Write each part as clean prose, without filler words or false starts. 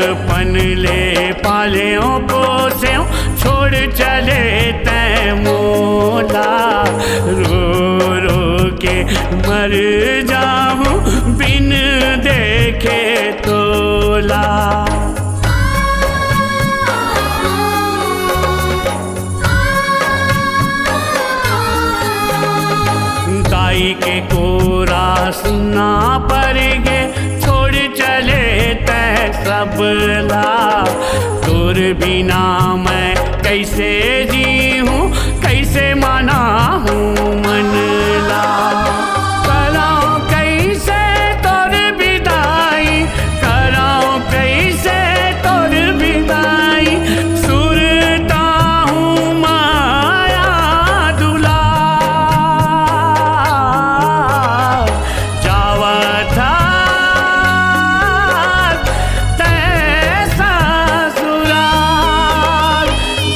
बचपन ले पाल्यों पोस्यों छोड़ चले तैं मोला। रो रो के मर जाऊं बिन देखे तोला। दाई के कोरा सुना पर गे छोड़ चले तै सबला। तोर बिना मैं कैसे जी हूँ कैसे माना हूँ मनला। कराऊं कैसे तोर विदाई कराऊं कैसे तोर विदाई। सुरता हूँ माया दुला। जावा था तै ससुराल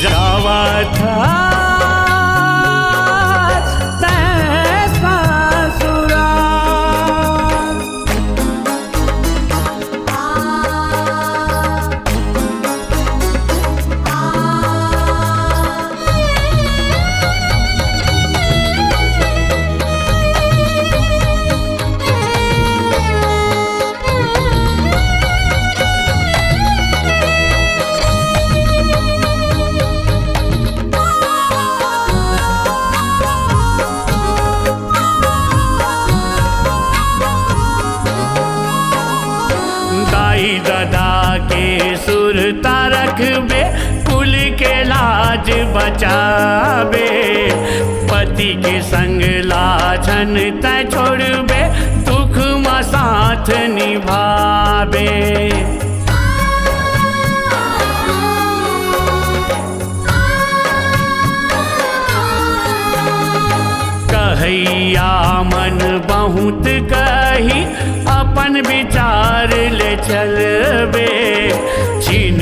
जावा था तै ससुराल। दाई दादा के सुरता रखबे कुल के लाज बचाबे। पति के संग लाछन तै छोड़बे दुख में साथ निभाबे। कहैया मन बहुत कही अपन विचार ले चलबे। छिन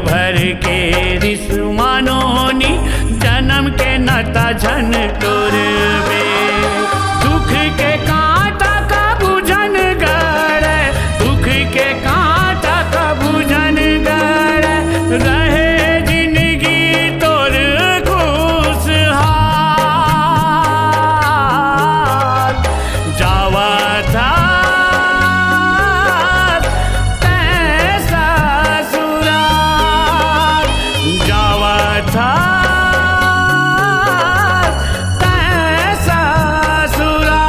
भर के रिस मानोनी जन्म के नता झन तोड़बे। दुख के कांटा का बुझन गड़े दुख के कांटा का बुझन गड़े। रहे जिंदगी तोर खुशहाल। जावा था तै ससुराल जावा था तै ससुराल।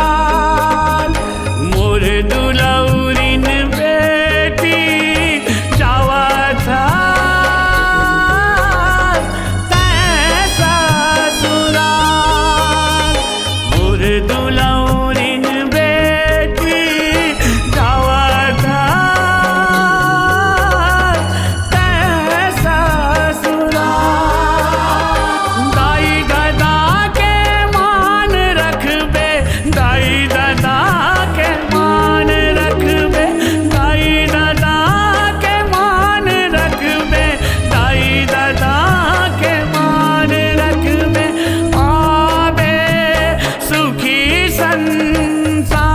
मोर दुलौरिन बेटी जावा था तै ससुराल। मोर दुलौरिन बेटी जावा था तै ससुराल। दाई दादा के मान रखबे दाई दादा के मान रखबे। दाई दादा के मान रखबे दाई दादा के मान रखबे। आबे सुखी संसार।